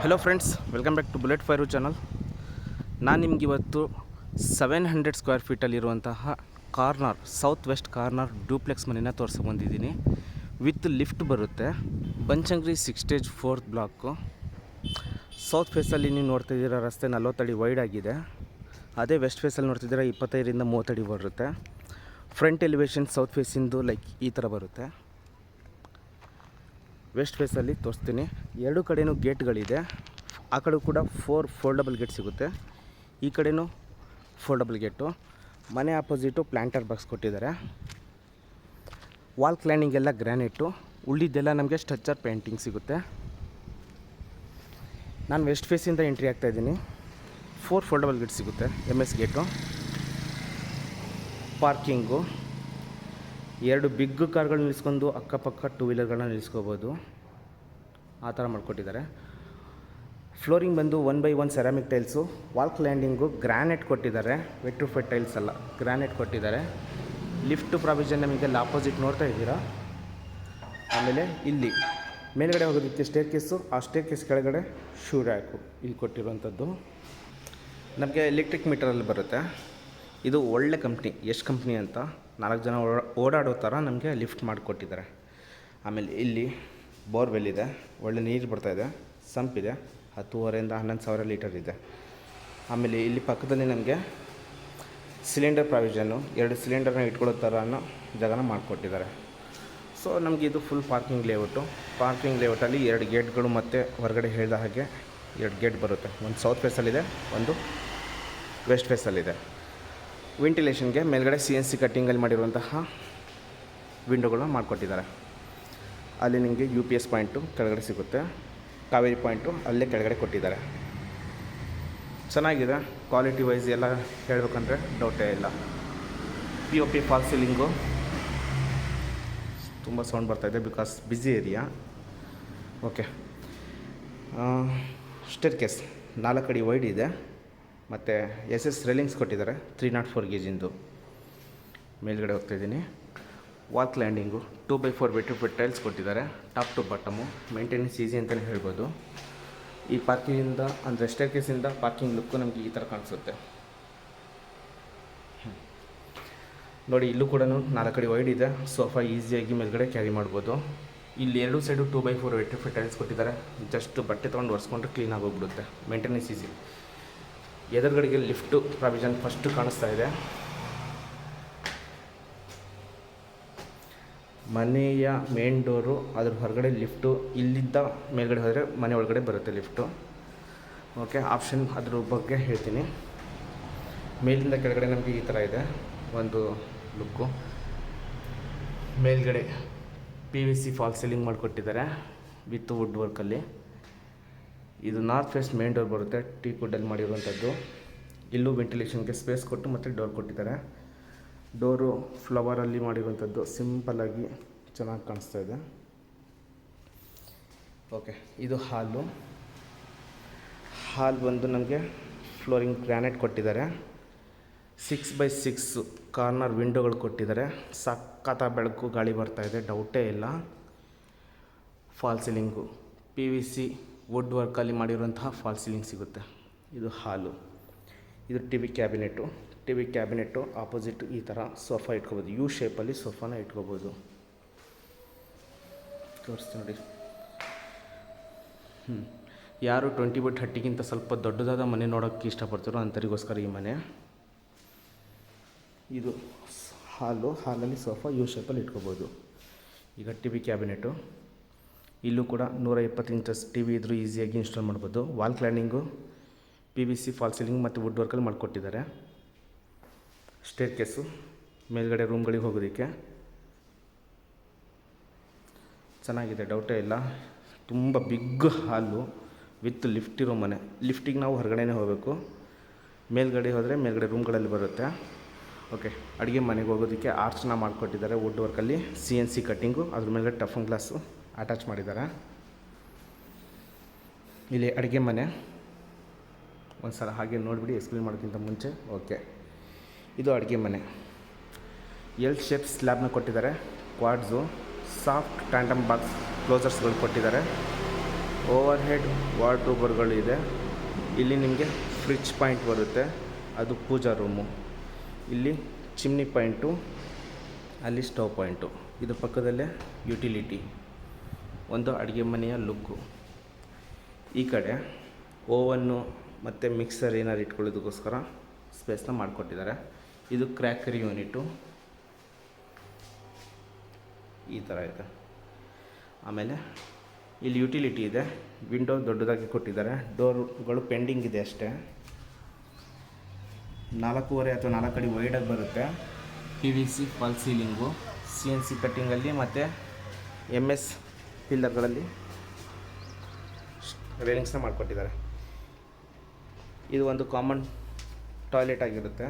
Hello friends, welcome back to bullet fire channel. ನಾನು ನಿಮ್ಗೆ ಇವತ್ತು 700 ಸ್ಕ್ವೇರ್ ಫೀಟಲ್ಲಿರುವಂತಹ ಸೌತ್ ವೆಸ್ಟ್ ಕಾರ್ನರ್ ಡ್ಯೂಪ್ಲೆಕ್ಸ್ ಮನೆನ ತೋರಿಸ್ಕೊಂಬಂದಿದ್ದೀನಿ. ವಿತ್ ಲಿಫ್ಟ್ ಬರುತ್ತೆ. Banashankari 6 stage 4th block. South ಫೇಸಲ್ಲಿ ನೀವು ನೋಡ್ತಿದ್ದೀರ ರಸ್ತೆ 40 ಅಡಿ ವೈಡ್ ಆಗಿದೆ. ಅದೇ ವೆಸ್ಟ್ ಫೇಸಲ್ಲಿ ನೋಡ್ತಿದ್ದೀರ 25ರಿಂದ 30 ಅಡಿ ಬರುತ್ತೆ. ಫ್ರಂಟ್ ಎಲಿವೇಶನ್ ಸೌತ್ ಫೇಸಿಂದು ಈ ಥರ ಬರುತ್ತೆ. ವೆಸ್ಟ್ ಫೇಸಲ್ಲಿ ತೋರಿಸ್ತೀನಿ. ಎರಡು ಕಡೆಯೂ ಗೇಟ್ಗಳಿದೆ. ಆ ಕಡೆ ಕೂಡ 4 ಫೋಲ್ಡಬಲ್ ಗೇಟ್ ಸಿಗುತ್ತೆ. ಈ ಕಡೆಯೂ ಫೋಲ್ಡಬಲ್ ಗೇಟು. ಮನೆ ಆಪೋಸಿಟು ಪ್ಲ್ಯಾಂಟರ್ ಬಾಕ್ಸ್ ಕೊಟ್ಟಿದ್ದಾರೆ. ವಾಲ್ ಕ್ಲೈನಿಂಗ್ ಎಲ್ಲ ಗ್ರ್ಯಾನೈಟು. ಉಳಿದೆಲ್ಲ ನಮಗೆ ಸ್ಟ್ರಕ್ಚರ್ ಪೇಂಟಿಂಗ್ ಸಿಗುತ್ತೆ. ನಾನು ವೆಸ್ಟ್ ಫೇಸಿಂದ ಎಂಟ್ರಿ ಆಗ್ತಾಯಿದ್ದೀನಿ. 4 ಫೋಲ್ಡಬಲ್ ಗೇಟ್ ಸಿಗುತ್ತೆ. MS gate. ಪಾರ್ಕಿಂಗು. 2 ಬಿಗ್ ಕಾರ್ಗಳನ್ನ ನಿಲ್ಲಿಸ್ಕೊಂಡು ಅಕ್ಕಪಕ್ಕ 2 ವೀಲರ್ಗಳನ್ನ ನಿಲ್ಲಿಸ್ಕೋಬೋದು. ಆ ಥರ ಮಾಡಿಕೊಟ್ಟಿದ್ದಾರೆ. ಫ್ಲೋರಿಂಗ್ ಬಂದು 1x1 ceramic tiles. Wall cladding granite ಕೊಟ್ಟಿದ್ದಾರೆ. ವೆಟ್ರಿಫೈಡ್ ಟೈಲ್ಸ್ ಅಲ್ಲ, ಗ್ರಾನೈಟ್ ಕೊಟ್ಟಿದ್ದಾರೆ. ಲಿಫ್ಟ್ ಪ್ರಾವಿಷನ್ ನಮಗೆ ಆಪೋಸಿಟ್ ನೋಡ್ತಾ ಇದ್ದೀರಾ. ಆಮೇಲೆ ಇಲ್ಲಿ ಮೇಲ್ಗಡೆ ಹೋಗೋದಕ್ಕೆ ಸ್ಟೇರ್ ಕೇಸು. ಆ ಸ್ಟೇರ್ ಕೇಸ್ ಕೆಳಗಡೆ ಶೂ ರ್ಯಾಕು ಇಲ್ಲಿ ಕೊಟ್ಟಿರುವಂಥದ್ದು. ನಮಗೆ ಎಲೆಕ್ಟ್ರಿಕ್ ಮೀಟರಲ್ಲಿ ಬರುತ್ತೆ. ಇದು ಒಳ್ಳೆ ಕಂಪ್ನಿ. ಯಶ್ ಕಂಪ್ನಿ ಅಂತ 4 ಜನ ಓಡಾಡೋ ಥರ ನಮಗೆ ಲಿಫ್ಟ್ ಮಾಡಿಕೊಟ್ಟಿದ್ದಾರೆ. ಆಮೇಲೆ ಇಲ್ಲಿ ಬೋರ್ವೆಲ್ ಇದೆ. ಒಳ್ಳೆ ನೀರು ಬರ್ತಾಯಿದೆ. ಸಂಪಿದೆ. 10,500ರಿಂದ 11,000 ಲೀಟರ್ ಇದೆ. ಆಮೇಲೆ ಇಲ್ಲಿ ಪಕ್ಕದಲ್ಲಿ ನಮಗೆ ಸಿಲಿಂಡರ್ ಪ್ರಾವಿಷನ್ನು 2 ಸಿಲಿಂಡರ್ನ ಇಟ್ಕೊಳ್ಳೋ ಥರ ಜಾಗನ ಮಾಡಿಕೊಟ್ಟಿದ್ದಾರೆ. ಸೊ ನಮಗೆ ಇದು ಫುಲ್ ಪಾರ್ಕಿಂಗ್ ಲೇಔಟು. ಪಾರ್ಕಿಂಗ್ ಲೇಔಟಲ್ಲಿ 2 ಗೇಟ್ಗಳು ಮತ್ತು ಹೊರಗಡೆ ಹೇಳಿದ ಹಾಗೆ 2 ಗೇಟ್ ಬರುತ್ತೆ. ಒಂದು ಸೌತ್ ಫೇಸಲ್ಲಿದೆ, ಒಂದು ವೆಸ್ಟ್ ಫೇಸಲ್ಲಿದೆ. ವೆಂಟಿಲೇಷನ್ಗೆ ಮೇಲ್ಗಡೆ CNC ಕಟ್ಟಿಂಗಲ್ಲಿ ಮಾಡಿರುವಂತಹ ವಿಂಡೋಗಳನ್ನ ಮಾಡಿಕೊಟ್ಟಿದ್ದಾರೆ. ಅಲ್ಲಿ ನಿಮಗೆ UPS ಪಾಯಿಂಟು ಕೆಳಗಡೆ ಸಿಗುತ್ತೆ. ಕಾವೇರಿ ಪಾಯಿಂಟು ಅಲ್ಲೇ ಕೆಳಗಡೆ ಕೊಟ್ಟಿದ್ದಾರೆ. ಚೆನ್ನಾಗಿದೆ. ಕ್ವಾಲಿಟಿ ವೈಸ್ ಎಲ್ಲ ಹೇಳಬೇಕಂದ್ರೆ ಡೌಟೇ ಇಲ್ಲ. POP false ceiling. ತುಂಬ ಸೌಂಡ್ ಬರ್ತಾಯಿದೆ because busy area. Okay. Stair case 4 ಅಡಿ ವೈಡ್ ಇದೆ. ಮತ್ತು SS ರೇಲಿಂಗ್ಸ್ ಕೊಟ್ಟಿದ್ದಾರೆ 304 ಗೇಜಿಂದು. ಮೇಲ್ಗಡೆ ಹೋಗ್ತಾಯಿದ್ದೀನಿ. Wall landing 2x4 vitrified tiles ಕೊಟ್ಟಿದ್ದಾರೆ. Top to bottom. Maintenance easy ಅಂತಲೇ ಹೇಳ್ಬೋದು. ಈ ಪಾರ್ಕಿಂಗಿಂದ ಅಂದರೆ ಸ್ಟೇರ್ ಕೇಸಿಂದ ಪಾರ್ಕಿಂಗ್ ಲುಕ್ಕು ನಮಗೆ ಈ ಥರ ಕಾಣಿಸುತ್ತೆ. ನೋಡಿ, ಇಲ್ಲೂ ಕೂಡ 4 ಅಡಿ ವೈಡ್ ಇದೆ. ಸೋಫಾ ಈಸಿಯಾಗಿ ಮೇಲ್ಗಡೆ ಕ್ಯಾರಿ ಮಾಡ್ಬೋದು. ಇಲ್ಲಿ 2 ಸೈಡು 2x4 ವೆಟ್ರಿಫೈಡ್ ಟೈಲ್ಸ್ ಕೊಟ್ಟಿದ್ದಾರೆ. ಜಸ್ಟ್ ಬಟ್ಟೆ ತೊಗೊಂಡು ಒರೆಸ್ಕೊಂಡ್ರೆ ಕ್ಲೀನಾಗಿ ಹೋಗ್ಬಿಡುತ್ತೆ. Maintenance easy. ಎದುರುಗಡೆಗೆ ಲಿಫ್ಟು ಪ್ರಾವಿಷನ್ ಫಸ್ಟು ಕಾಣಿಸ್ತಾ ಇದೆ. ಮನೆಯ ಮೇನ್ ಡೋರು, ಅದ್ರ ಹೊರಗಡೆ ಲಿಫ್ಟು. ಇಲ್ಲಿದ್ದ ಮೇಲ್ಗಡೆ ಹೋದರೆ ಮನೆ ಒಳಗಡೆ ಬರುತ್ತೆ ಲಿಫ್ಟು. ಓಕೆ, ಆಪ್ಷನ್ ಅದ್ರ ಬಗ್ಗೆ ಹೇಳ್ತೀನಿ. ಮೇಲಿಂದ ಕೆಳಗಡೆ ನಮಗೆ ಈ ಥರ ಇದೆ ಒಂದು ಲುಕ್ಕು. ಮೇಲ್ಗಡೆ PVC ಫಾಲ್ ಸೀಲಿಂಗ್ ಮಾಡಿಕೊಟ್ಟಿದ್ದಾರೆ ವಿತ್ ವುಡ್ ವರ್ಕಲ್ಲಿ. ಇದು ನಾರ್ತ್ ವೆಸ್ಟ್ ಮೇನ್ ಡೋರ್ ಬರುತ್ತೆ. ಟೀಕ್ ವುಡ್ಡಲ್ಲಿ ಮಾಡಿರುವಂಥದ್ದು. ಇಲ್ಲೂ ವೆಂಟಿಲೇಷನ್ಗೆ ಸ್ಪೇಸ್ ಕೊಟ್ಟು ಮತ್ತು ಡೋರ್ ಕೊಟ್ಟಿದ್ದಾರೆ. ಡೋರು ಫ್ಲವರಲ್ಲಿ ಮಾಡಿರುವಂಥದ್ದು. ಸಿಂಪಲ್ಲಾಗಿ ಚೆನ್ನಾಗಿ ಕಾಣಿಸ್ತಾ ಇದೆ. ಓಕೆ, ಇದು ಹಾಲು. ಹಾಲ್ ಬಂದು ನಮಗೆ ಫ್ಲೋರಿಂಗ್ ಗ್ರಾನೈಟ್ ಕೊಟ್ಟಿದ್ದಾರೆ. 6x6 ಕಾರ್ನರ್ ವಿಂಡೋಗಳು ಕೊಟ್ಟಿದ್ದಾರೆ. ಸಖತ್ತ ಬೆಳಕು ಗಾಳಿ ಬರ್ತಾಯಿದೆ, ಡೌಟೇ ಇಲ್ಲ. ಫಾಲ್ ಸೀಲಿಂಗು PVC ವುಡ್ ವರ್ಕಲ್ಲಿ ಮಾಡಿರುವಂತಹ ಫಾಲ್ ಸೀಲಿಂಗ್ ಸಿಗುತ್ತೆ. ಇದು ಹಾಲು. ಇದು TV ಕ್ಯಾಬಿನೆಟ್ಟು. ಆಪೋಸಿಟ್ ಈ ಥರ ಸೋಫಾ ಇಟ್ಕೋಬೋದು. U ಶೇಪಲ್ಲಿ ಸೋಫಾನ ಇಟ್ಕೋಬೋದು. ತೋರಿಸ್ತೀನಿ ನೋಡಿ. ಯಾರು 20x30ಗಿಂತ ಸ್ವಲ್ಪ ದೊಡ್ಡದಾದ ಮನೆ ನೋಡೋಕ್ಕೆ ಇಷ್ಟಪಡ್ತಾರೋ ಅಂಥವ್ರಿಗೋಸ್ಕರ ಈ ಮನೆ. ಇದು ಹಾಲಲ್ಲಿ ಸೋಫಾ U ಶೇಪಲ್ಲಿ ಇಟ್ಕೋಬೋದು. ಈಗ TV ಕ್ಯಾಬಿನೆಟ್ಟು. ಇಲ್ಲೂ ಕೂಡ 120 ಇಂಚಸ್ TV ಇದ್ರೂ ಈಸಿಯಾಗಿ ಇನ್ಸ್ಟಾಲ್ ಮಾಡ್ಬೋದು. ವಾಲ್ ಕ್ಲೈನಿಂಗು PVC ಫಾಲ್ ಸೀಲಿಂಗ್ ಮತ್ತು ವುಡ್ ವರ್ಕಲ್ಲಿ ಮಾಡಿಕೊಟ್ಟಿದ್ದಾರೆ. ಸ್ಟೇರ್ ಕೇಸು ಮೇಲ್ಗಡೆ ರೂಮ್ಗಳಿಗೆ ಹೋಗೋದಕ್ಕೆ ಚೆನ್ನಾಗಿದೆ, ಡೌಟೇ ಇಲ್ಲ. ತುಂಬ ಬಿಗ್ ಹಾಲು ವಿತ್ ಲಿಫ್ಟ್ ಇರೋ ಮನೆ. ಲಿಫ್ಟಿಗೆ ನಾವು ಹೊರಗಡೆನೇ ಹೋಗಬೇಕು. ಮೇಲ್ಗಡೆ ಹೋದರೆ ಮೇಲ್ಗಡೆ ರೂಮ್ಗಳಲ್ಲಿ ಬರುತ್ತೆ. ಓಕೆ, ಅಡುಗೆ ಮನೆಗೆ ಹೋಗೋದಕ್ಕೆ ಆರ್ಚ್ನ ಮಾಡಿಕೊಟ್ಟಿದ್ದಾರೆ ವುಡ್ ವರ್ಕಲ್ಲಿ. CNC cutting. ಅದ್ರ ಮೇಲೆ ಟಫನ್ ಗ್ಲಾಸು ಅಟ್ಯಾಚ್ ಮಾಡಿದ್ದಾರೆ. ಇಲ್ಲಿ ಅಡುಗೆ ಮನೆ. ಒಂದು ಸಲ ಹಾಗೆ ನೋಡಿಬಿಡಿ ಎಕ್ಸ್ಪ್ಲೇನ್ ಮಾಡೋಕ್ಕಿಂತ ಮುಂಚೆ. ಓಕೆ, ಇದು ಅಡುಗೆ ಮನೆ. L ಶೇಪ್ ಸ್ಲ್ಯಾಬ್ನ ಕೊಟ್ಟಿದ್ದಾರೆ. ಕ್ವಾಡ್ಸು ಸಾಫ್ಟ್ ಟ್ಯಾಂಡಮ್ ಬಾಕ್ಸ್ ಕ್ಲೋಸರ್ಸ್ಗಳು ಕೊಟ್ಟಿದ್ದಾರೆ. ಓವರ್ ಹೆಡ್ ವಾರ್ಡ್ರೋಬರ್ಗಳಿದೆ. ಇಲ್ಲಿ ನಿಮಗೆ ಫ್ರಿಡ್ಜ್ ಪಾಯಿಂಟ್ ಬರುತ್ತೆ, ಅದು ಪೂಜಾ ರೂಮು. ಇಲ್ಲಿ ಚಿಮ್ನಿ ಪಾಯಿಂಟು, ಅಲ್ಲಿ ಸ್ಟವ್ ಪಾಯಿಂಟು. ಇದ್ರ ಪಕ್ಕದಲ್ಲೇ ಯುಟಿಲಿಟಿ, ಒಂದು ಅಡುಗೆ ಮನೆಯ ಲುಕ್ಕು. ಈ ಕಡೆ ಓವನ್ನು ಮತ್ತು ಮಿಕ್ಸರ್ ಏನಾರು ಇಟ್ಕೊಳ್ಳೋದಕ್ಕೋಸ್ಕರ ಸ್ಪೇಸ್ನ ಮಾಡಿಕೊಟ್ಟಿದ್ದಾರೆ. ಇದು ಕ್ರ್ಯಾಕರಿ ಯೂನಿಟು ಈ ಥರ ಇದೆ. ಆಮೇಲೆ ಇಲ್ಲಿ ಯುಟಿಲಿಟಿ ಇದೆ, ವಿಂಡೋ ದೊಡ್ಡದಾಗಿ ಕೊಟ್ಟಿದ್ದಾರೆ. ಡೋರ್ಗಳು ಪೆಂಡಿಂಗ್ ಇದೆ ಅಷ್ಟೇ. 4.5 ಅಥವಾ 4 ಅಡಿ ವೈಡಾಗಿ ಬರುತ್ತೆ. PVC ಫಾಲ್ ಸೀಲಿಂಗು, CNC ಕಟ್ಟಿಂಗಲ್ಲಿ ಮತ್ತು MS ಪಿಲ್ಲರ್ಗಳಲ್ಲಿ ರೇಲಿಂಗ್ಸ್ನ ಮಾಡಿಕೊಟ್ಟಿದ್ದಾರೆ. ಇದು ಒಂದು ಕಾಮನ್ ಟಾಯ್ಲೆಟ್ ಆಗಿರುತ್ತೆ.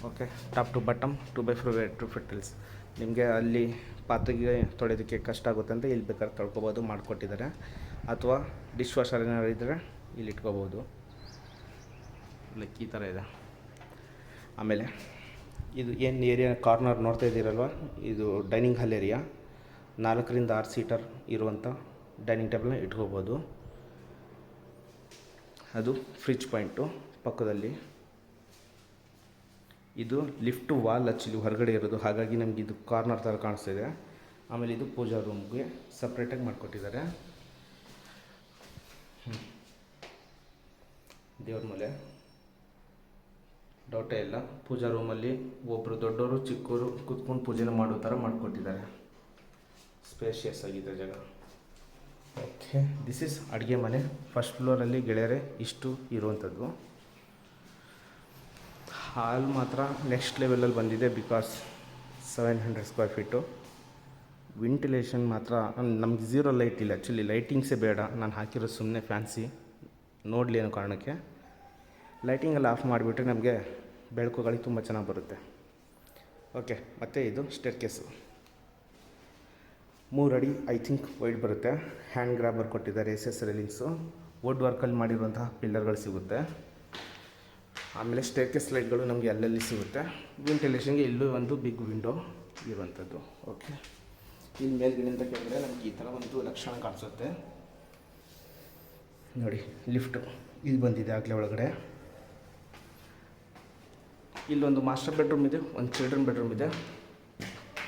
Okay, top to bottom 2x4 vitrified tiles. ನಿಮಗೆ ಅಲ್ಲಿ ಪಾತ್ರೆಗೆ ತೊಳೆಯೋದಕ್ಕೆ ಕಷ್ಟ ಆಗುತ್ತೆ ಅಂತ ಇಲ್ಲಿ ಬೇಕಾದ್ರೆ ತೊಳ್ಕೊಬೋದು, ಮಾಡಿಕೊಟ್ಟಿದ್ದಾರೆ. ಅಥವಾ ಡಿಶ್ ವಾಷರ್ ಏನಾದ್ರು ಇದ್ದರೆ ಇಲ್ಲಿ ಇಟ್ಕೋಬೋದು. ಲೈಕ್ ಈ ಥರ ಇದೆ. ಆಮೇಲೆ ಇದು ಏನು ಏರಿಯಾ ಕಾರ್ನರ್ ನೋಡ್ತಾ ಇದ್ದೀರಲ್ವ, ಇದು ಡೈನಿಂಗ್ ಹಾಲ್ ಏರಿಯಾ. 4 ರಿಂದ 6 ಸೀಟರ್ ಇರುವಂಥ ಡೈನಿಂಗ್ ಟೇಬಲ್ನ ಇಟ್ಕೋಬೋದು. ಅದು ಫ್ರಿಡ್ಜ್ ಪಾಯಿಂಟು ಪಕ್ಕದಲ್ಲಿ. ಇದು ಲಿಫ್ಟು ವಾಲ್ ಆ್ಯಕ್ಚುಲಿ ಹೊರಗಡೆ ಇರೋದು, ಹಾಗಾಗಿ ನಮಗೆ ಇದು ಕಾರ್ನರ್ ಥರ ಕಾಣಿಸ್ತಿದೆ. ಆಮೇಲೆ ಇದು ಪೂಜಾ ರೂಮ್ಗೆ ಸಪ್ರೇಟಾಗಿ ಮಾಡಿಕೊಟ್ಟಿದ್ದಾರೆ. ದೇವ್ರ ಮೂಲೆ ಡೌಟೇ ಇಲ್ಲ. ಪೂಜಾ ರೂಮಲ್ಲಿ ಒಬ್ಬರು ದೊಡ್ಡವರು ಚಿಕ್ಕವರು ಕೂತ್ಕೊಂಡು ಪೂಜೆನ ಮಾಡೋ ಥರ ಮಾಡಿಕೊಟ್ಟಿದ್ದಾರೆ. ಸ್ಪೇಷಿಯಸ್ ಆಗಿದೆ ಜಾಗ. ಓಕೆ, ದಿಸ್ ಈಸ್ ಅಡುಗೆ ಮನೆ. ಫಸ್ಟ್ ಫ್ಲೋರಲ್ಲಿ ಗೆಳೆಯರೆ ಇಷ್ಟು ಇರುವಂಥದ್ದು. ಹಾಲ್ ಮಾತ್ರ ನೆಕ್ಸ್ಟ್ ಲೆವೆಲಲ್ಲಿ ಬಂದಿದೆ, ಬಿಕಾಸ್ 700 ಸ್ಕ್ವೇರ್ ಫೀಟು. ವೆಂಟಿಲೇಷನ್ ಮಾತ್ರ ನಮ್ಗೆ ಝೀರೋ ಲೈಟ್ ಇಲ್ಲ. ಆ್ಯಕ್ಚುಲಿ ಲೈಟಿಂಗ್ಸೇ ಬೇಡ, ನಾನು ಹಾಕಿರೋದು ಸುಮ್ಮನೆ ಫ್ಯಾನ್ಸಿ ನೋಡಲಿ ಅನ್ನೋ ಕಾರಣಕ್ಕೆ. ಲೈಟಿಂಗೆಲ್ಲ ಆಫ್ ಮಾಡಿಬಿಟ್ರೆ ನಮಗೆ ಬೆಳಕು ಗಾಳಿ ತುಂಬ ಚೆನ್ನಾಗಿ ಬರುತ್ತೆ. ಓಕೆ, ಮತ್ತು ಇದು ಸ್ಟೇರ್ ಕೇಸು 3 ಅಡಿ ಐ ಥಿಂಕ್ ವೈಡ್ ಬರುತ್ತೆ. ಹ್ಯಾಂಡ್ ಗ್ರಾಬರ್ ಕೊಟ್ಟಿದ್ದಾರೆ, SS ರೇಲಿಂಗ್ಸು, ವುಡ್ ವರ್ಕಲ್ಲಿ ಮಾಡಿರುವಂತಹ ಪಿಲ್ಲರ್ಗಳು ಸಿಗುತ್ತೆ. ಆಮೇಲೆ ಸ್ಟೇರ್ ಕೇಸ್ ಲೈಟ್ಗಳು ನಮಗೆ ಅಲ್ಲಲ್ಲಿ ಸಿಗುತ್ತೆ. ವೆಂಟಿಲೇಷನ್ಗೆ ಇಲ್ಲೂ ಒಂದು ಬಿಗ್ ವಿಂಡೋ ಇರುವಂಥದ್ದು. ಓಕೆ, ಇಲ್ಲಿ ಮೇಲ್ಗಡೆಯಿಂದ ಕೆಳಗಡೆ ನಮಗೆ ಈ ಥರ ಒಂದು ಲಕ್ಷಣ ಕಾಣಿಸುತ್ತೆ ನೋಡಿ. ಲಿಫ್ಟು ಇಲ್ಲಿ ಬಂದಿದೆ ಆಗಲೇ ಒಳಗಡೆ. ಇಲ್ಲೊಂದು ಮಾಸ್ಟರ್ ಬೆಡ್ರೂಮ್ ಇದೆ, ಒಂದು ಚಿಲ್ಡ್ರನ್ ಬೆಡ್ರೂಮ್ ಇದೆ.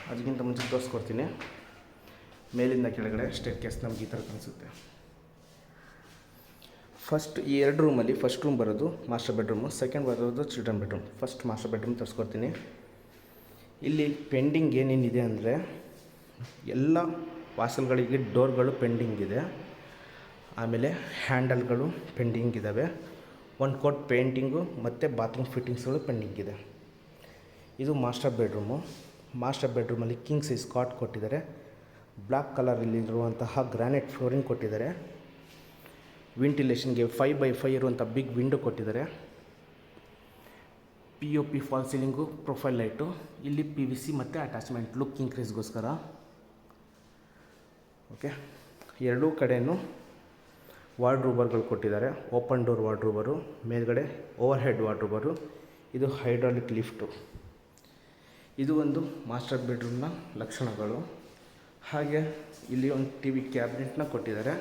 ಅದಕ್ಕಿಂತ ಮುಂಚೆ ತೋರಿಸ್ಕೊಡ್ತೀನಿ. ಮೇಲಿಂದ ಕೆಳಗಡೆ ಸ್ಟೇರ್ ಕೇಸ್ ನಮ್ಗೆ ಈ ಥರ ಕಾಣಿಸುತ್ತೆ. ಫಸ್ಟ್ ಈ 2 ರೂಮಲ್ಲಿ ಫಸ್ಟ್ ರೂಮ್ ಬರೋದು ಮಾಸ್ಟರ್ ಬೆಡ್ರೂಮು, ಸೆಕೆಂಡ್ ಬರೋದು children bedroom. First master bedroom ತೋರಿಸ್ಕೊಡ್ತೀನಿ. ಇಲ್ಲಿ ಪೆಂಡಿಂಗ್ ಏನೇನಿದೆ ಅಂದರೆ ಎಲ್ಲ ವಾಸಲ್ಗಳಿಗೆ ಡೋರ್ಗಳು ಪೆಂಡಿಂಗ್ ಇದೆ. ಆಮೇಲೆ ಹ್ಯಾಂಡಲ್ಗಳು ಪೆಂಡಿಂಗ್ ಇದ್ದಾವೆ. ಒಂದು ಕೋಟ್ ಪೇಂಟಿಂಗು ಮತ್ತು ಬಾತ್ರೂಮ್ ಫಿಟ್ಟಿಂಗ್ಸ್ಗಳು ಪೆಂಡಿಂಗ್ ಇದೆ. ಇದು ಮಾಸ್ಟರ್ ಬೆಡ್ರೂಮು. ಮಾಸ್ಟರ್ ಬೆಡ್ರೂಮಲ್ಲಿ ಕಿಂಗ್ ಸೈಜ್ ಕಾಟ್ ಕೊಟ್ಟಿದ್ದಾರೆ. ಬ್ಲ್ಯಾಕ್ ಕಲರಲ್ಲಿರುವಂತಹ ಗ್ರಾನೈಟ್ ಫ್ಲೋರಿಂಗ್ ಕೊಟ್ಟಿದ್ದಾರೆ. ವೆಂಟಿಲೇಷನ್ಗೆ 5x5 ಇರುವಂಥ ಬಿಗ್ ವಿಂಡೋ ಕೊಟ್ಟಿದ್ದಾರೆ. POP false ceiling, profile light. ಇಲ್ಲಿ PVC ಮತ್ತು ಅಟ್ಯಾಚ್ಮೆಂಟ್ ಲುಕ್ ಇನ್ಕ್ರೀಸ್ಗೋಸ್ಕರ. ಓಕೆ, ಎರಡೂ ಕಡೆಯೂ ವಾರ್ಡ್ರೋಬರ್ಗಳು ಕೊಟ್ಟಿದ್ದಾರೆ. ಓಪನ್ ಡೋರ್ ವಾರ್ಡ್ರೋಬರು, ಮೇಲ್ಗಡೆ ಓವರ್ ಹೆಡ್ ವಾರ್ಡ್ರೋಬರು. ಇದು ಹೈಡ್ರಾಲಿಕ್ ಲಿಫ್ಟು. ಇದು ಒಂದು ಮಾಸ್ಟರ್ ಬೆಡ್ರೂಮ್ನ ಲಕ್ಷಣಗಳು. ಹಾಗೆ ಇಲ್ಲಿ ಒಂದು TV ಕ್ಯಾಬಿನೆಟ್ನ ಕೊಟ್ಟಿದ್ದಾರೆ.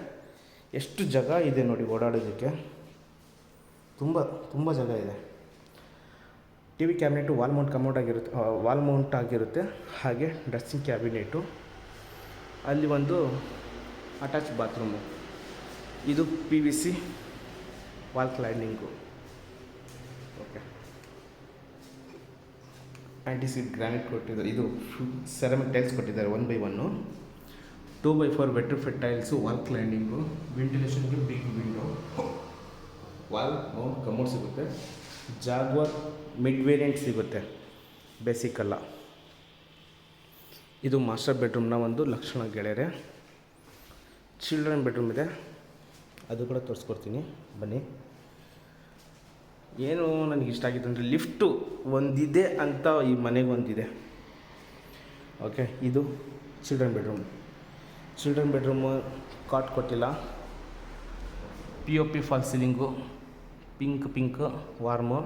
ಎಷ್ಟು ಜಾಗ ಇದೆ ನೋಡಿ ಓಡಾಡೋದಕ್ಕೆ, ತುಂಬ ಜಾಗ ಇದೆ. TV ಕ್ಯಾಬಿನೆಟು ವಾಲ್ ಮೌಂಟ್ ಆಗಿರುತ್ತೆ. ಹಾಗೆ ಡ್ರೆಸ್ಸಿಂಗ್ ಕ್ಯಾಬಿನೆಟು, ಅಲ್ಲಿ ಒಂದು ಅಟ್ಯಾಚ್ ಬಾತ್ರೂಮು. ಇದು PVC wall cladding. Okay, antiskid granite ಕೊಟ್ಟಿದ್ದಾರೆ. ಇದು ಸೆರಾಮಿಕ್ ಟೈಲ್ಸ್ ಕೊಟ್ಟಿದ್ದಾರೆ 1x1. 2x4 vitrified tiles, wall cladding. ವೆಂಟಿಲೇಷನ್ಗೆ big window, wall mount commode ಸಿಗುತ್ತೆ. ಜಾಗ್ವಾರ್ ಮಿಡ್ ವೇರಿಯಂಟ್ ಸಿಗುತ್ತೆ, ಬೇಸಿಕ್ ಅಲ್ಲ. ಇದು ಮಾಸ್ಟರ್ ಬೆಡ್ರೂಮ್ನ ಒಂದು ಲಕ್ಷಣ ಗೆಳೆಯರೆ. ಚಿಲ್ಡ್ರನ್ ಬೆಡ್ರೂಮ್ ಇದೆ, ಅದು ಕೂಡ ತೋರಿಸ್ಕೊಡ್ತೀನಿ ಬನ್ನಿ. ಏನು ನನಗೆ ಇಷ್ಟ ಆಗಿತ್ತು ಅಂದರೆ ಲಿಫ್ಟು ಒಂದಿದೆ ಅಂತ ಈ ಮನೆಗೆ ಒಂದಿದೆ. ಓಕೆ, ಇದು ಚಿಲ್ಡ್ರನ್ ಬೆಡ್ರೂಮು ಕಾಟ್ ಕೊಟ್ಟಿಲ್ಲ. POP false ceiling, pink warm.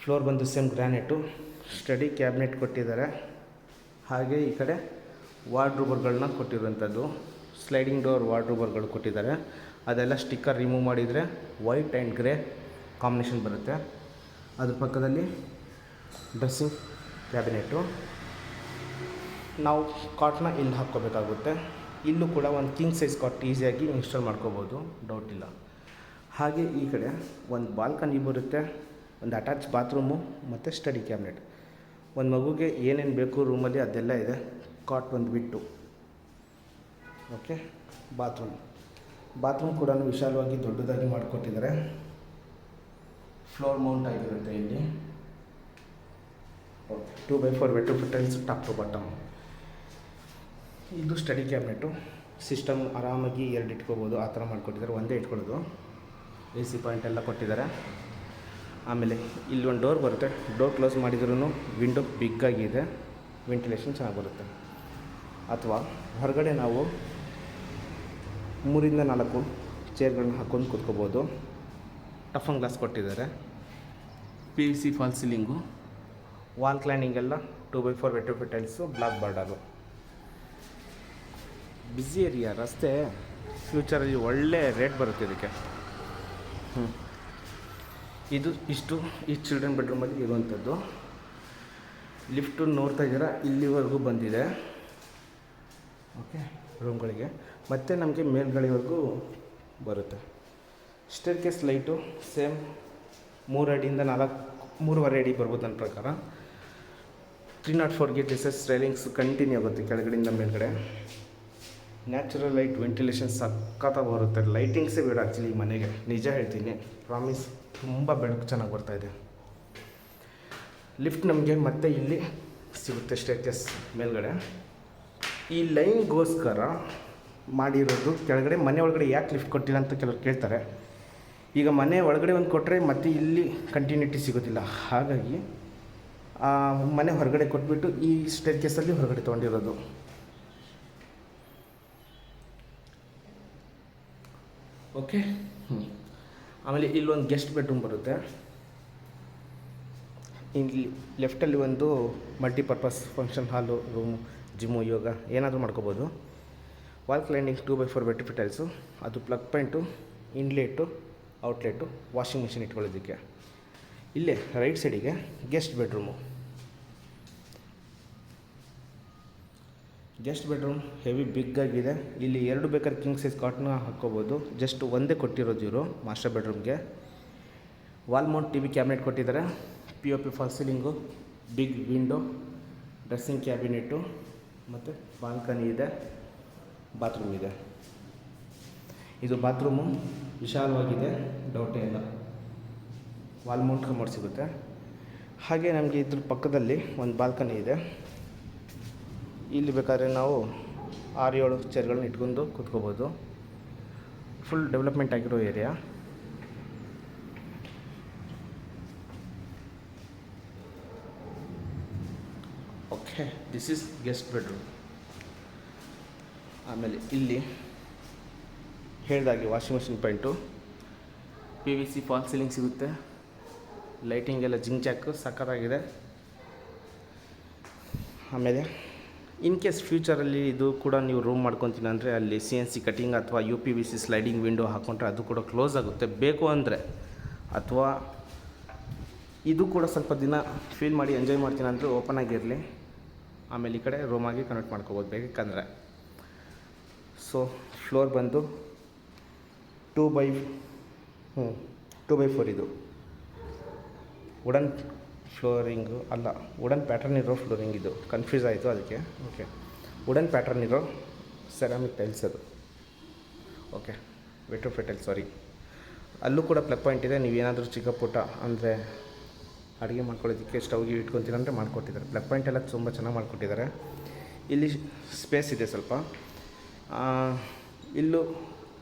Floor ಬಂದು ಸೇಮ್ ಗ್ರಾನೈಟು. ಸ್ಟಡಿ ಕ್ಯಾಬಿನೆಟ್ ಕೊಟ್ಟಿದ್ದಾರೆ. ಹಾಗೆ ಈ ಕಡೆ ವಾರ್ಡ್ರೋಬರ್ಗಳನ್ನ ಕೊಟ್ಟಿರುವಂಥದ್ದು. ಸ್ಲೈಡಿಂಗ್ ಡೋರ್ ವಾರ್ಡ್ರೋಬರ್ಗಳು ಕೊಟ್ಟಿದ್ದಾರೆ. ಅದೆಲ್ಲ ಸ್ಟಿಕ್ಕರ್ ರಿಮೂವ್ ಮಾಡಿದರೆ ವೈಟ್ ಆ್ಯಂಡ್ ಗ್ರೇ ಕಾಂಬಿನೇಷನ್ ಬರುತ್ತೆ. ಅದ್ರ ಪಕ್ಕದಲ್ಲಿ ಡ್ರೆಸ್ಸಿಂಗ್ ಕ್ಯಾಬಿನೆಟ್ಟು. ನಾವು ಕಾಟ್ನ ಇಲ್ಲಿ ಹಾಕ್ಕೋಬೇಕಾಗುತ್ತೆ. ಇಲ್ಲೂ ಕೂಡ ಒಂದು ಕಿಂಗ್ ಸೈಜ್ ಕಾಟ್ ಈಸಿಯಾಗಿ ಇನ್ಸ್ಟಾಲ್ ಮಾಡ್ಕೋಬೋದು, ಡೌಟ್ ಇಲ್ಲ. ಹಾಗೆ ಈ ಕಡೆ ಒಂದು ಬಾಲ್ಕನಿ ಬರುತ್ತೆ, ಒಂದು ಅಟ್ಯಾಚ್ ಬಾತ್ರೂಮು ಮತ್ತು ಸ್ಟಡಿ ಕ್ಯಾಬಿನೆಟ್. ಒಂದು ಮಗುಗೆ ಏನೇನು ಬೇಕು ರೂಮಲ್ಲಿ ಅದೆಲ್ಲ ಇದೆ, ಕಾಟ್ ಒಂದು ಬಿಟ್ಟು. ಓಕೆ, ಬಾತ್ರೂಮ್ ಕೂಡ ವಿಶಾಲವಾಗಿ ದೊಡ್ಡದಾಗಿ ಮಾಡಿಕೊಟ್ಟಿದ್ದಾರೆ. ಫ್ಲೋರ್ ಮೌಂಟ್ ಆಗಿರುತ್ತೆ ಇಲ್ಲಿ. Okay, 2x4 vitrified tiles top to bottom. ಇದು ಸ್ಟಡಿ ಕ್ಯಾಬಿನೆಟು. ಸಿಸ್ಟಮ್ ಆರಾಮಾಗಿ 2 ಇಟ್ಕೋಬೋದು, ಆ ಥರ ಮಾಡಿಕೊಟ್ಟಿದ್ದಾರೆ. ಒಂದೇ ಇಟ್ಕೊಳ್ಳೋದು. AC ಪಾಯಿಂಟ್ ಎಲ್ಲ ಕೊಟ್ಟಿದ್ದಾರೆ. ಆಮೇಲೆ ಇಲ್ಲಿ ಒಂದು ಡೋರ್ ಬರುತ್ತೆ. ಡೋರ್ ಕ್ಲೋಸ್ ಮಾಡಿದ್ರೂ ವಿಂಡೋ ಬಿಗ್ಗಾಗಿದೆ, ವೆಂಟಿಲೇಷನ್ ಚೆನ್ನಾಗಿ ಬರುತ್ತೆ. ಅಥವಾ ಹೊರಗಡೆ ನಾವು 3 ಇಂದ 4 ಚೇರ್ಗಳನ್ನ ಹಾಕ್ಕೊಂಡು ಕೂತ್ಕೋಬೋದು. ಟಫನ್ ಗ್ಲಾಸ್ ಕೊಟ್ಟಿದ್ದಾರೆ. PVC false ceiling. ವಾಲ್ ಕ್ಲೈನಿಂಗೆಲ್ಲ 2x4 vitrified tiles, black border. Busy area, ರಸ್ತೆ. ಫ್ಯೂಚರಲ್ಲಿ ಒಳ್ಳೆ ರೇಟ್ ಬರುತ್ತೆ ಇದಕ್ಕೆ. ಇಷ್ಟು ಈ ಚಿಲ್ಡ್ರನ್ ಬೆಡ್ರೂಮಲ್ಲಿ ಇರುವಂಥದ್ದು. ಲಿಫ್ಟು ನೋಡ್ತಾ ಇದ್ದೀರಾ, ಇಲ್ಲಿವರೆಗೂ ಬಂದಿದೆ. ಓಕೆ, ರೂಮ್ಗಳಿಗೆ. ಮತ್ತು ನಮಗೆ ಮೇಲ್ಗಡೆವರೆಗೂ ಬರುತ್ತೆ. ಸ್ಟೇರ್ ಕೇಸ್ ಲೈಟು ಸೇಮ್ 3 ಅಡಿಯಿಂದ 3.5 ಅಡಿ ಬರ್ಬೋದು ನನ್ನ ಪ್ರಕಾರ. 304 ಗೇಟ್ ಎಸ್ ರೈಲಿಂಗ್ಸ್ ಕಂಟಿನ್ಯೂ ಆಗುತ್ತೆ ಕೆಳಗಡೆಯಿಂದ ಮೇಲ್ಗಡೆ. ನ್ಯಾಚುರಲ್ ಲೈಟ್, ವೆಂಟಿಲೇಷನ್ ಸಖತ್ತಾಗಿ ಬರುತ್ತೆ. ಲೈಟಿಂಗ್ಸೇ ಬೇಡ ಆ್ಯಕ್ಚುಲಿ ಈ ಮನೆಗೆ, ನಿಜ ಹೇಳ್ತೀನಿ, ಪ್ರಾಮಿಸ್. ತುಂಬ ಬೆಳಕು ಚೆನ್ನಾಗಿ ಬರ್ತಾಯಿದೆ. ಲಿಫ್ಟ್ ನಮಗೆ ಮತ್ತೆ ಇಲ್ಲಿ ಸಿಗುತ್ತೆ ಸ್ಟೇರ್ ಕೇಸ್ ಮೇಲ್ಗಡೆ. ಈ ಲೈನ್ಗೋಸ್ಕರ ಮಾಡಿರೋದು. ಕೆಳಗಡೆ ಮನೆ ಒಳಗಡೆ ಯಾಕೆ ಲಿಫ್ಟ್ ಕೊಟ್ಟಿಲ್ಲ ಅಂತ ಕೆಲವರು ಕೇಳ್ತಾರೆ. ಈಗ ಮನೆ ಒಳಗಡೆ ಒಂದು ಕೊಟ್ಟರೆ ಮತ್ತೆ ಇಲ್ಲಿ ಕಂಟಿನ್ಯೂಟಿ ಸಿಗೋದಿಲ್ಲ. ಹಾಗಾಗಿ ಮನೆ ಹೊರಗಡೆ ಕೊಟ್ಬಿಟ್ಟು ಈ ಸ್ಟೇರ್ ಕೇಸಲ್ಲಿ ಹೊರಗಡೆ ತೊಗೊಂಡಿರೋದು. ಓಕೆ. ಆಮೇಲೆ ಇಲ್ಲೊಂದು ಗೆಸ್ಟ್ ಬೆಡ್ರೂಮ್ ಬರುತ್ತೆ. ಇಲ್ಲಿ ಲೆಫ್ಟಲ್ಲಿ ಒಂದು multipurpose function hall, room, gym, yoga ಏನಾದರೂ ಮಾಡ್ಕೋಬೋದು. Wall cladding 2x4 vitrified tiles. ಅದು plug point, inlet, outlet, washing machine ಇಟ್ಕೊಳ್ಳೋದಕ್ಕೆ. ಇಲ್ಲೇ ರೈಟ್ ಸೈಡಿಗೆ guest bedroom. Guest bedroom heavy ಬಿಗ್ಗಾಗಿದೆ. ಇಲ್ಲಿ 2 ಬೇಕಾದ್ರೆ ಕಿಂಗ್ ಸೈಜ್ ಕಾಟ್ನ ಹಾಕ್ಕೋಬೋದು. ಜಸ್ಟ್ ಒಂದೇ ಕೊಟ್ಟಿರೋದು ಇವರು ಮಾಸ್ಟರ್ ಬೆಡ್ರೂಮ್ಗೆ. ವಾಲ್ ಮೌಂಟ್ TV ಕ್ಯಾಬಿನೆಟ್ ಕೊಟ್ಟಿದ್ದಾರೆ. POP false ceiling, big window, dressing cabinet ಮತ್ತು ಬಾಲ್ಕನಿ ಇದೆ, ಬಾತ್ರೂಮ್ ಇದೆ. ಇದು ಬಾತ್ರೂಮು ವಿಶಾಲವಾಗಿದೆ, ಡೌಟೇ ಇಲ್ಲ. ವಾಲ್ ಮೌಂಟ್ ಕಮೋಡ್ ಸಿಗುತ್ತೆ. ಹಾಗೆ ನಮಗೆ ಇದ್ರ ಪಕ್ಕದಲ್ಲಿ ಒಂದು ಬಾಲ್ಕನಿ ಇದೆ. ಇಲ್ಲಿ ಬೇಕಾದರೆ ನಾವು 6-7 ಚೇರ್ಗಳನ್ನ ಇಟ್ಕೊಂಡು ಕೂತ್ಕೋಬೋದು. ಫುಲ್ ಡೆವಲಪ್ಮೆಂಟ್ ಆಗಿರೋ area. Okay, this is guest bedroom. ಆಮೇಲೆ ಇಲ್ಲಿ ಹೇಳಿದಾಗೆ washing machine point, PVC fall ceiling ಸಿಗುತ್ತೆ. ಲೈಟಿಂಗ್ ಎಲ್ಲ ಜಿಂಗ್ ಚಾಕು ಸಕ್ಕತ್ತಾಗಿದೆ. ಆಮೇಲೆ ಇನ್ ಕೇಸ್ ಫ್ಯೂಚರಲ್ಲಿ ಇದು ಕೂಡ ನೀವು ರೂಮ್ ಮಾಡ್ಕೊತೀನಿ ಅಂದರೆ ಅಲ್ಲಿ CNC ಕಟಿಂಗ್ ಅಥವಾ UPVC ಸ್ಲೈಡಿಂಗ್ ವಿಂಡೋ ಹಾಕ್ಕೊಂಡ್ರೆ ಅದು ಕೂಡ ಕ್ಲೋಸ್ ಆಗುತ್ತೆ ಬೇಕು ಅಂದರೆ. ಅಥವಾ ಇದು ಕೂಡ ಸ್ವಲ್ಪ ದಿನ ಫೀಲ್ ಮಾಡಿ ಎಂಜಾಯ್ ಮಾಡ್ತೀನಿ ಅಂದರೆ ಓಪನ್ ಆಗಿರಲಿ. ಆಮೇಲೆ ಈ ಕಡೆ ರೂಮಾಗಿ ಕನ್ವರ್ಟ್ ಮಾಡ್ಕೋಬೋದು ಬೇಕಂದರೆ. ಸೊ ಫ್ಲೋರ್ ಬಂದು 2x4 ಇದು. ವುಡನ್ ಫ್ಲೋರಿಂಗು ಅಲ್ಲ, ವುಡನ್ ಪ್ಯಾಟರ್ನ್ ಇರೋ ಫ್ಲೋರಿಂಗ್. ಇದು ಕನ್ಫ್ಯೂಸ್ ಆಯಿತು ಅದಕ್ಕೆ. ಓಕೆ, ವುಡನ್ ಪ್ಯಾಟರ್ನ್ ಇರೋ ಸೆರಾಮಿಕ್ ಟೈಲ್ಸ್ ಅದು. ಓಕೆ, ವೆಟ್ರೋಫಿಟ್ ಟೈಲ್ಸ್, ಸಾರಿ. ಅಲ್ಲೂ ಕೂಡ ಪ್ಲಗ್ ಪಾಯಿಂಟ್ ಇದೆ. ನೀವೇನಾದರೂ ಚಿಕ್ಕ ಪುಟ್ಟ ಅಂದರೆ ಅಡುಗೆ ಮಾಡ್ಕೊಳ್ಳೋದಕ್ಕೆ ಸ್ಟವ್ಗೆ ಇಟ್ಕೊತೀರಂದರೆ ಮಾಡಿಕೊಟ್ಟಿದ್ದಾರೆ. ಪ್ಲಗ್ ಪಾಯಿಂಟ್ ಎಲ್ಲ ತುಂಬ ಚೆನ್ನಾಗಿ ಮಾಡಿಕೊಟ್ಟಿದ್ದಾರೆ. ಇಲ್ಲಿ ಸ್ಪೇಸ್ ಇದೆ ಸ್ವಲ್ಪ. ಇಲ್ಲೂ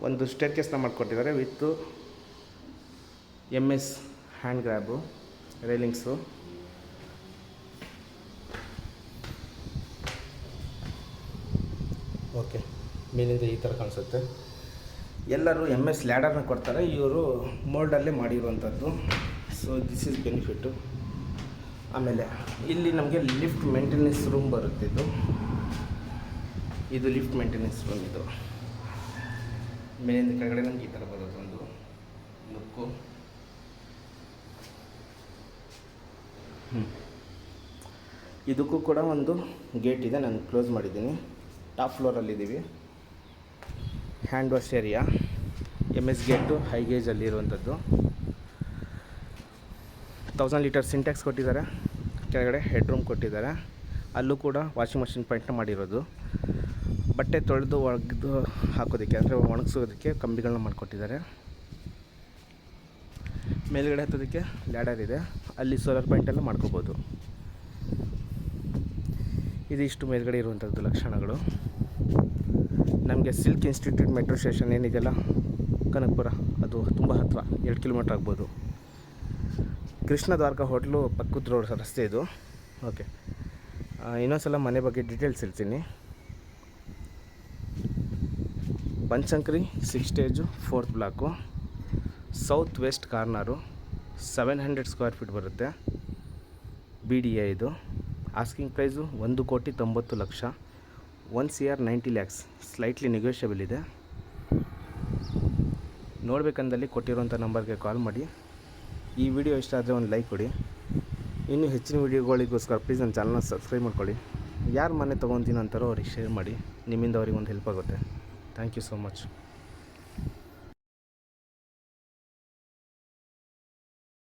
ಒಂದು ಸ್ಟೇರ್ ಕೇಸ್ನ ಮಾಡಿಕೊಟ್ಟಿದ್ದಾರೆ ವಿತ್ತು MS ಹ್ಯಾಂಡ್ ಗ್ರ್ಯಾಬು, ರೈಲಿಂಗ್ಸು. ಓಕೆ, ಮೇಲಿಂದ ಈ ಥರ ಕಾಣಿಸುತ್ತೆ. ಎಲ್ಲರೂ MS ಲ್ಯಾಡರ್ನ ಕೊಡ್ತಾರೆ, ಇವರು ಮೋಲ್ಡಲ್ಲೇ ಮಾಡಿರುವಂಥದ್ದು. So this is benefit. ಆಮೇಲೆ ಇಲ್ಲಿ ನಮಗೆ ಲಿಫ್ಟ್ ಮೇಂಟೆನೆನ್ಸ್ ರೂಮ್ ಬರುತ್ತೆ. ಇದು ಇದು ಲಿಫ್ಟ್ ಮೇಂಟೆನೆನ್ಸ್ ರೂಮ್. ಇದು ಮೇಲಿಂದ ಕೆಳಗಡೆ ನಮ್ಗೆ ಈ ಥರ ಬರೋದು ಒಂದು ಲುಕ್ಕು. ಇದಕ್ಕೂ ಕೂಡ ಒಂದು ಗೇಟ್ ಇದೆ, ನಾನು ಕ್ಲೋಸ್ ಮಾಡಿದ್ದೀನಿ. ಟಾಪ್ ಫ್ಲೋರಲ್ಲಿದ್ದೀವಿ. Hand wash area, MS gate high ಗೇಜಲ್ಲಿರುವಂಥದ್ದು. 1000 ಲೀಟರ್ ಸಿಂಟ್ಯಾಕ್ಸ್ ಕೊಟ್ಟಿದ್ದಾರೆ. ಕೆಳಗಡೆ ಹೆಡ್ ರೂಮ್ ಕೊಟ್ಟಿದ್ದಾರೆ. ಅಲ್ಲೂ ಕೂಡ ವಾಷಿಂಗ್ ಮಷಿನ್ ಪಾಯಿಂಟ್ನ ಮಾಡಿರೋದು. ಬಟ್ಟೆ ತೊಳೆದು ಒಗೆದು ಹಾಕೋದಕ್ಕೆ ಅಂದರೆ ಒಣಗಿಸೋದಕ್ಕೆ ಕಂಬಿಗಳನ್ನ ಮಾಡಿಕೊಟ್ಟಿದ್ದಾರೆ. ಮೇಲ್ಗಡೆ ಹತ್ತೋದಕ್ಕೆ ಲ್ಯಾಡರ್ ಇದೆ, ಅಲ್ಲಿ ಸೋಲಾರ್ ಪಾಯಿಂಟೆಲ್ಲ ಮಾಡ್ಕೋಬೋದು. ಇದಿಷ್ಟು ಮೇಲ್ಗಡೆ ಇರುವಂಥದ್ದು ಲಕ್ಷಣಗಳು. ನಮಗೆ ಸಿಲ್ಕ್ ಇನ್ಸ್ಟಿಟ್ಯೂಟ್ ಮೆಟ್ರೋ ಸ್ಟೇಷನ್ ಏನಿದೆಯಲ್ಲ ಕನಕಪುರ, ಅದು ತುಂಬ ಹತ್ತಿರ, 2 ಕಿಲೋಮೀಟ್ರ್ ಆಗ್ಬೋದು. ಕೃಷ್ಣ ದ್ವಾರಕ ಹೋಟ್ಲು ಪಕ್ಕದ ರೋಡ್ ರಸ್ತೆ ಇದು. ಓಕೆ, ಇನ್ನೊಂದು ಸಲ ಮನೆ ಬಗ್ಗೆ ಡೀಟೇಲ್ಸ್ ಹೇಳ್ತೀನಿ. Banashankari 6 stage 4th block, south west corner, 700 square feet ಬರುತ್ತೆ. BDA ಇದು. Asking price 1,90,00,000, 1,90 lakhs. Slightly negotiable ಇದೆ. ನೋಡಬೇಕಂದಲ್ಲಿ ಕೊಟ್ಟಿರೋಂಥ ನಂಬರ್ಗೆ ಕಾಲ್ ಮಾಡಿ. ಈ ವಿಡಿಯೋ ಇಷ್ಟ ಆದರೆ ಒಂದು ಲೈಕ್ ಕೊಡಿ. ಇನ್ನೂ ಹೆಚ್ಚಿನ ವೀಡಿಯೋಗಳಿಗೋಸ್ಕರ ಪ್ಲೀಸ್ ನನ್ನ ಚಾನಲ್ನ ಸಬ್ಸ್ಕ್ರೈಬ್ ಮಾಡ್ಕೊಳ್ಳಿ. ಯಾರು ಮನೆ ತೊಗೊತೀನಿ ಅಂತಾರೋ ಅವ್ರಿಗೆ ಶೇರ್ ಮಾಡಿ. ನಿಮ್ಮಿಂದ ಅವ್ರಿಗೆ ಒಂದು ಹೆಲ್ಪ್ ಆಗುತ್ತೆ. Thank you so much.